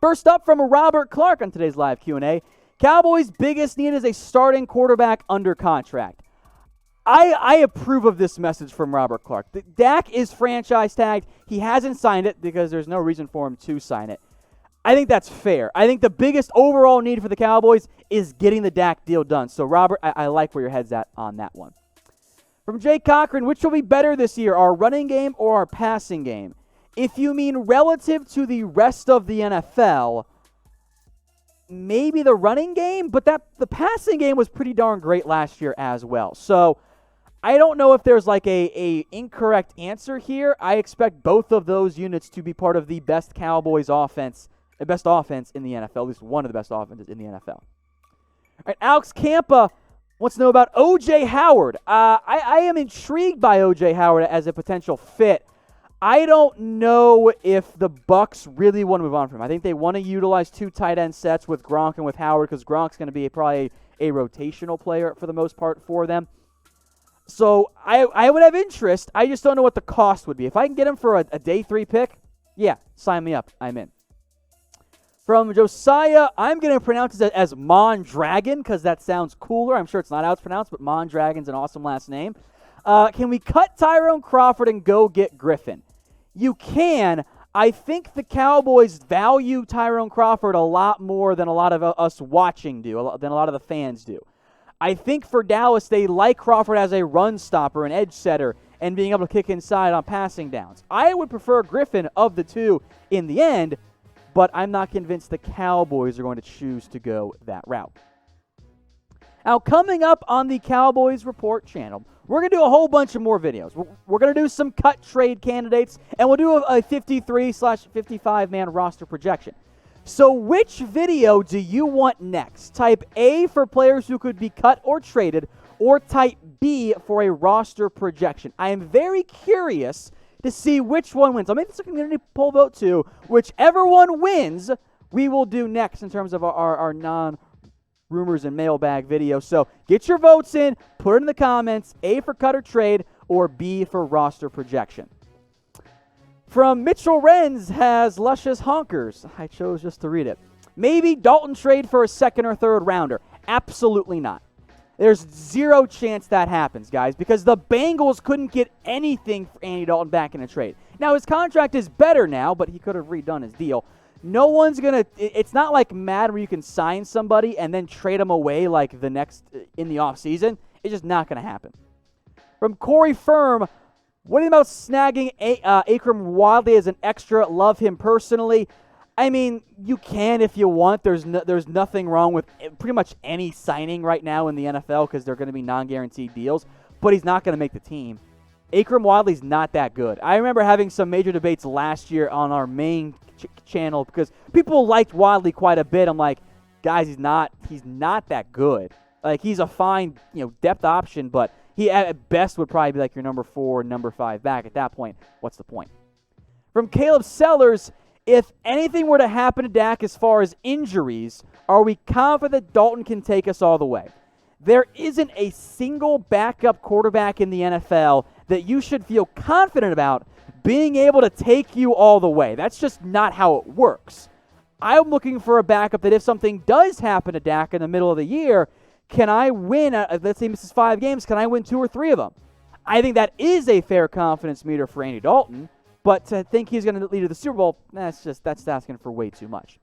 First up from Robert Clark on today's live Q&A, Cowboys' biggest need is a starting quarterback under contract. I approve of this message from Robert Clark. Dak is franchise tagged. He hasn't signed it because there's no reason for him to sign it. I think that's fair. I think the biggest overall need for the Cowboys is getting the Dak deal done. So, Robert, I like where your head's at on that one. From Jay Cochran, which will be better this year, our running game or our passing game? If you mean relative to the rest of the NFL, maybe the running game, but the passing game was pretty darn great last year as well. So, I don't know if there's like a incorrect answer here. I expect both of those units to be part of the best Cowboys offense. The best offense in the NFL, at least one of the best offenses in the NFL. All right, Alex Campa wants to know about O.J. Howard. I am intrigued by O.J. Howard as a potential fit. I don't know if the Bucs really want to move on from him. I think they want to utilize 2 tight end sets with Gronk and with Howard because Gronk's going to be probably a rotational player for the most part for them. So I would have interest. I just don't know what the cost would be. If I can get him for a day 3 pick, yeah, sign me up. I'm in. From Josiah, I'm going to pronounce it as Mondragon because that sounds cooler. I'm sure it's not how it's pronounced, but Mondragon's an awesome last name. Can we cut Tyrone Crawford and go get Griffen? You can. I think the Cowboys value Tyrone Crawford a lot more than a lot of us watching do, than a lot of the fans do. I think for Dallas, they like Crawford as a run stopper, an edge setter, and being able to kick inside on passing downs. I would prefer Griffen of the two in the end, but I'm not convinced the Cowboys are going to choose to go that route. Now, coming up on the Cowboys Report channel, we're going to do a whole bunch of more videos. We're going to do some cut trade candidates, and we'll do a 53/55-man roster projection. So which video do you want next? Type A for players who could be cut or traded, or type B for a roster projection. I am very curious to see which one wins. I'll make this a community poll vote too. Whichever one wins, we will do next in terms of our non-rumors and mailbag video. So get your votes in, put it in the comments, A for cut or trade, or B for roster projection. From Mitchell Renz has luscious honkers. I chose just to read it. Maybe Dalton trade for a second or third rounder. Absolutely not. There's zero chance that happens, guys, because the Bengals couldn't get anything for Andy Dalton back in a trade. Now, his contract is better now, but he could have redone his deal. No one's going to – it's not like Madden where you can sign somebody and then trade them away like the next – in the offseason. It's just not going to happen. From Corey Firm, what do you think about snagging Akram Wadley as an extra? Love him personally. I mean, you can if you want. There's nothing wrong with pretty much any signing right now in the NFL because they're going to be non-guaranteed deals, but he's not going to make the team. Akram Wadley's not that good. I remember having some major debates last year on our main channel because people liked Wadley quite a bit. I'm like, guys, he's not that good. Like, he's a fine, depth option, but he at best would probably be like your number 4, number 5 back. At that point, what's the point? From Caleb Sellers, if anything were to happen to Dak as far as injuries, are we confident that Dalton can take us all the way? There isn't a single backup quarterback in the NFL that you should feel confident about being able to take you all the way. That's just not how it works. I'm looking for a backup that if something does happen to Dak in the middle of the year, can I win, let's say he misses 5 games, can I win 2 or 3 of them? I think that is a fair confidence meter for Andy Dalton. But to think he's going to lead to the Super Bowl, that's asking for way too much.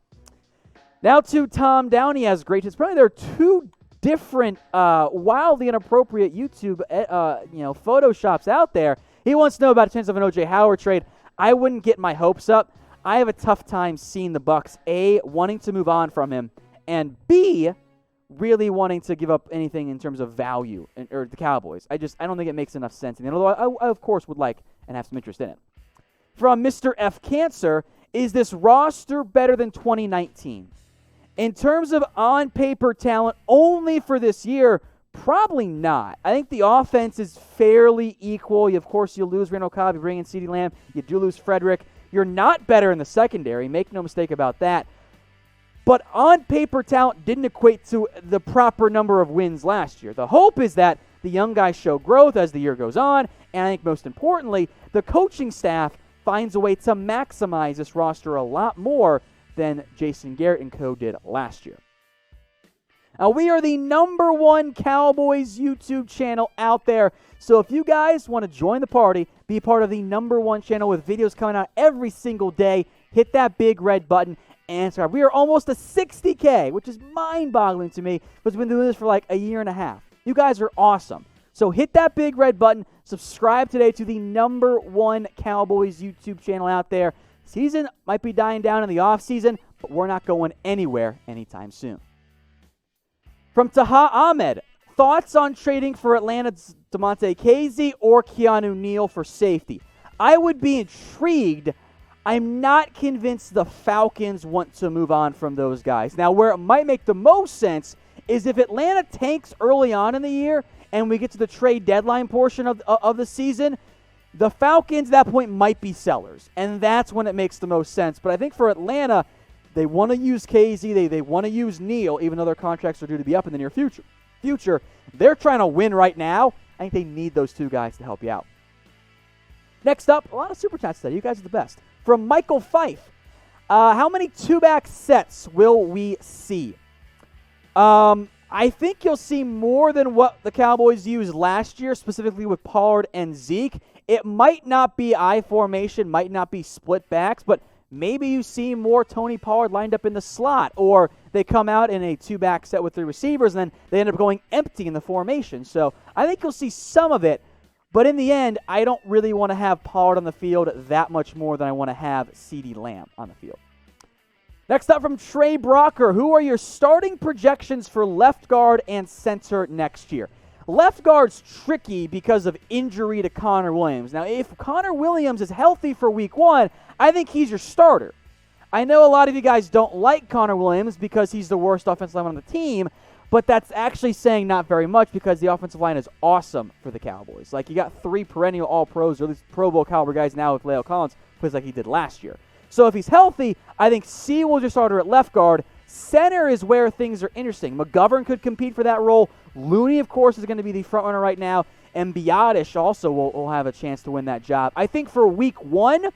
Now to Tom Downey has great hits. Probably there are 2 different, wildly inappropriate YouTube, photoshops out there. He wants to know about a chance of an O.J. Howard trade. I wouldn't get my hopes up. I have a tough time seeing the Bucs, A, wanting to move on from him, and B, really wanting to give up anything in terms of value, or the Cowboys. I don't think it makes enough sense. And although I of course, would like and have some interest in it. From Mr. F. Cancer, is this roster better than 2019? In terms of on-paper talent only for this year, probably not. I think the offense is fairly equal. Of course, you lose Randall Cobb, you bring in CeeDee Lamb, you do lose Frederick. You're not better in the secondary, make no mistake about that. But on-paper talent didn't equate to the proper number of wins last year. The hope is that the young guys show growth as the year goes on, and I think most importantly, the coaching staff finds a way to maximize this roster a lot more than Jason Garrett and co. did last year. Now, we are the #1 Cowboys YouTube channel out there. So if you guys want to join the party, be part of the #1 channel with videos coming out every single day, hit that big red button and subscribe. We are almost to 60K, which is mind-boggling to me, because we've been doing this for like a year and a half. You guys are awesome. So hit that big red button, subscribe today to the #1 Cowboys YouTube channel out there. Season might be dying down in the offseason, but we're not going anywhere anytime soon. From Taha Ahmed, thoughts on trading for Atlanta's Damontae Kazee or Keanu Neal for safety? I would be intrigued. I'm not convinced the Falcons want to move on from those guys. Now, where it might make the most sense is if Atlanta tanks early on in the year and we get to the trade deadline portion of the season, the Falcons at that point might be sellers, and that's when it makes the most sense. But I think for Atlanta, they want to use Kazee, they want to use Neal, even though their contracts are due to be up in the near future. They're trying to win right now. I think they need those two guys to help you out. Next up, a lot of Super Chats today. You guys are the best. From Michael Fife, how many two-back sets will we see? I think you'll see more than what the Cowboys used last year, specifically with Pollard and Zeke. It might not be I formation, might not be split backs, but maybe you see more Tony Pollard lined up in the slot, or they come out in a two-back set with 3 receivers, and then they end up going empty in the formation. So I think you'll see some of it, but in the end, I don't really want to have Pollard on the field that much more than I want to have CeeDee Lamb on the field. Next up from Trey Brocker, who are your starting projections for left guard and center next year? Left guard's tricky because of injury to Connor Williams. Now, if Connor Williams is healthy for week 1, I think he's your starter. I know a lot of you guys don't like Connor Williams because he's the worst offensive lineman on the team, but that's actually saying not very much because the offensive line is awesome for the Cowboys. Like, you got 3 perennial All-Pros, or at least Pro Bowl caliber guys now with La'el Collins, plays like he did last year. So if he's healthy, I think C will just starter at left guard. Center is where things are interesting. McGovern could compete for that role. Looney, of course, is going to be the front runner right now. And Biadasz also will have a chance to win that job. I think for week 1,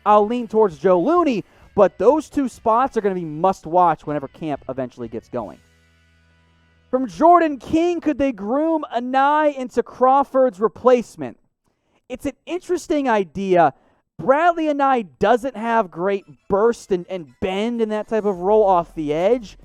I'll lean towards Joe Looney, but those 2 spots are going to be must-watch whenever camp eventually gets going. From Jordan King, could they groom Anae into Crawford's replacement? It's an interesting idea. Bradlee Anae doesn't have great burst and bend in that type of roll off the edge.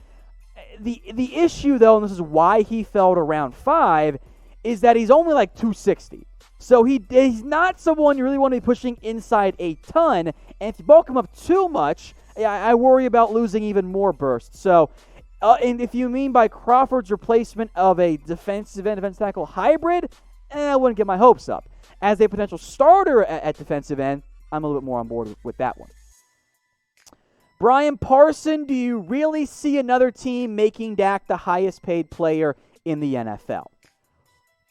The issue, though, and this is why he fell to round 5, is that he's only like 260. So he's not someone you really want to be pushing inside a ton. And if you bulk him up too much, I worry about losing even more burst. So, and if you mean by Crawford's replacement of a defensive end, defensive tackle hybrid, I wouldn't get my hopes up. As a potential starter at defensive end, I'm a little bit more on board with that one. Brian Parson, do you really see another team making Dak the highest paid player in the NFL?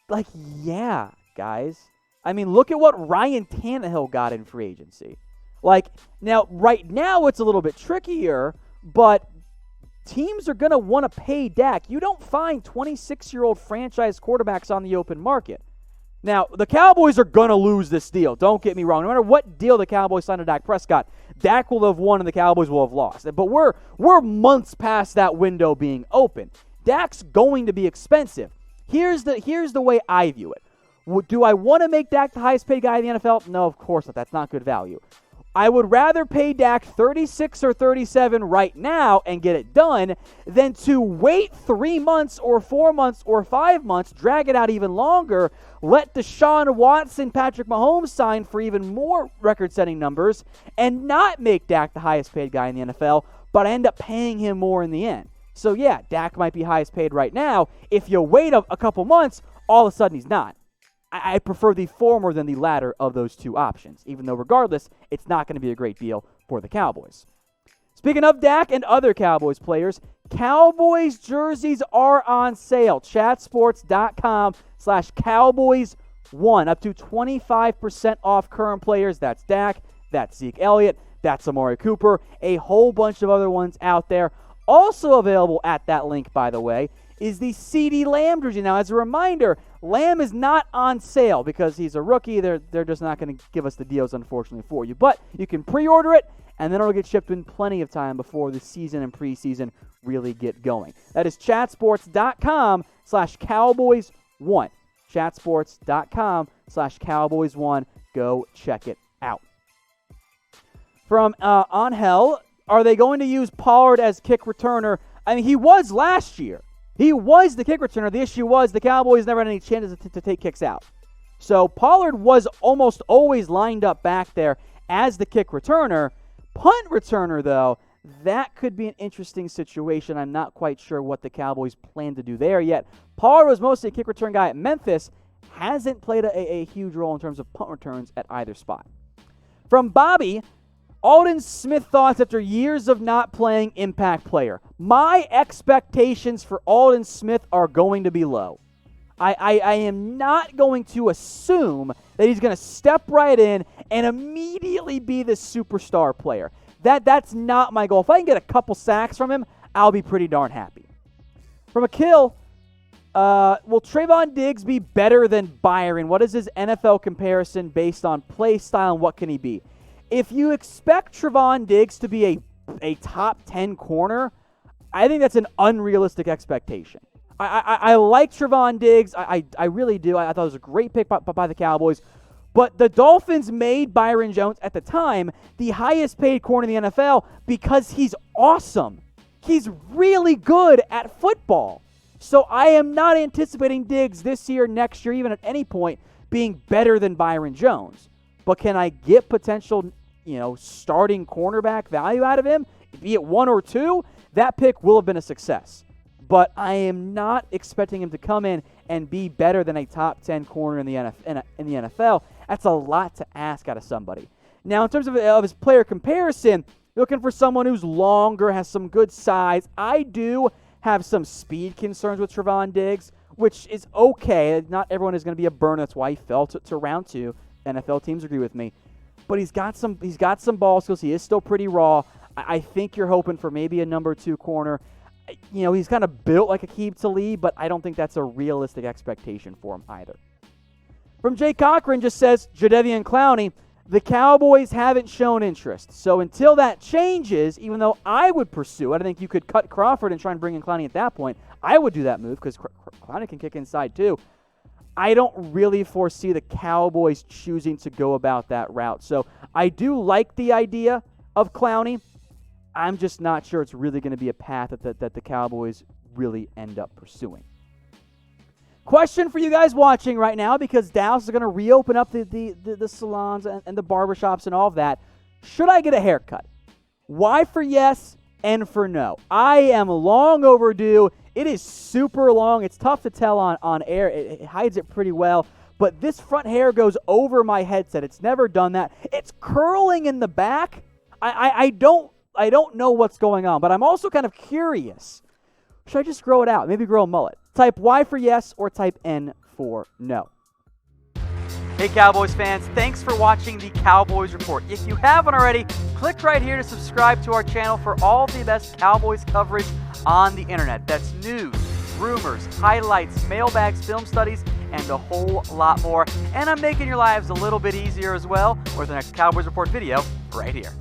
Like, yeah, guys. I mean, look at what Ryan Tannehill got in free agency. Like, now, right now it's a little bit trickier, but teams are going to want to pay Dak. You don't find 26-year-old franchise quarterbacks on the open market. Now, the Cowboys are going to lose this deal. Don't get me wrong. No matter what deal the Cowboys sign to Dak Prescott, Dak will have won and the Cowboys will have lost. But we're months past that window being open. Dak's going to be expensive. Here's the way I view it. Do I want to make Dak the highest paid guy in the NFL? No, of course not. That's not good value. I would rather pay Dak 36 or 37 right now and get it done than to wait 3 months or 4 months or 5 months, drag it out even longer, let Deshaun Watson, Patrick Mahomes sign for even more record-setting numbers, and not make Dak the highest paid guy in the NFL, but I end up paying him more in the end. So yeah, Dak might be highest paid right now. If you wait a couple months, all of a sudden he's not. I prefer the former than the latter of those 2 options, even though regardless, it's not going to be a great deal for the Cowboys. Speaking of Dak and other Cowboys players, Cowboys jerseys are on sale. chatsports.com/Cowboys1, up to 25% off current players. That's Dak, that's Zeke Elliott, that's Amari Cooper, a whole bunch of other ones out there. Also available at that link, by the way, is the CeeDee Lamb jersey. Now, as a reminder, Lamb is not on sale because he's a rookie. They're just not going to give us the deals, unfortunately, for you. But you can pre-order it, and then it'll get shipped in plenty of time before the season and preseason really get going. That is chatsports.com/Cowboys1. Chatsports.com/Cowboys1. Go check it out. From Angel, are they going to use Pollard as kick returner? I mean, he was last year. He was the kick returner. The issue was the Cowboys never had any chances to take kicks out. So Pollard was almost always lined up back there as the kick returner. Punt returner, though, that could be an interesting situation. I'm not quite sure what the Cowboys plan to do there yet. Pollard was mostly a kick return guy at Memphis. Hasn't played a huge role in terms of punt returns at either spot. From Bobby, Aldon Smith thoughts after years of not playing, impact player. My expectations for Aldon Smith are going to be low. I am not going to assume that he's going to step right in and immediately be the superstar player. That's not my goal. If I can get a couple sacks from him, I'll be pretty darn happy. From Akil, will Trevon Diggs be better than Byron? What is his NFL comparison based on play style, and what can he be? If you expect Trevon Diggs to be a top 10 corner, I think that's an unrealistic expectation. I like Trevon Diggs. I really do. I thought it was a great pick by the Cowboys. But the Dolphins made Byron Jones, at the time, the highest paid corner in the NFL because he's awesome. He's really good at football. So I am not anticipating Diggs this year, next year, even at any point, being better than Byron Jones. But can I get potential, starting cornerback value out of him, be it 1 or 2? That pick will have been a success. But I am not expecting him to come in and be better than a top 10 corner in the NFL. That's a lot to ask out of somebody. Now, in terms of his player comparison, looking for someone who's longer, has some good size. I do have some speed concerns with Trevon Diggs, which is okay. Not everyone is going to be a burner. That's why he fell to round 2. NFL teams agree with me. But he's got some ball skills. He is still pretty raw. I think you're hoping for maybe a number 2 corner. He's kind of built like Aqib Talib, but I don't think that's a realistic expectation for him either. From Jay Cochran just says, Jadeveon Clowney, the Cowboys haven't shown interest. So until that changes, even though I would pursue it, I think you could cut Crawford and try and bring in Clowney at that point. I would do that move because Clowney can kick inside too. I don't really foresee the Cowboys choosing to go about that route. So I do like the idea of Clowney. I'm just not sure it's really going to be a path that the Cowboys really end up pursuing. Question for you guys watching right now, because Dallas is going to reopen up the salons and the barbershops and all of that. Should I get a haircut? Y for yes, N for no. I am long overdue. It is super long. It's tough to tell on air. It hides it pretty well. But this front hair goes over my headset. It's never done that. It's curling in the back. I don't know what's going on, but I'm also kind of curious. Should I just grow it out? Maybe grow a mullet. Type Y for yes or type N for no. Hey Cowboys fans, thanks for watching the Cowboys Report. If you haven't already, click right here to subscribe to our channel for all the best Cowboys coverage on the internet. That's news, rumors, highlights, mailbags, film studies, and a whole lot more. And I'm making your lives a little bit easier as well with the next Cowboys Report video right here.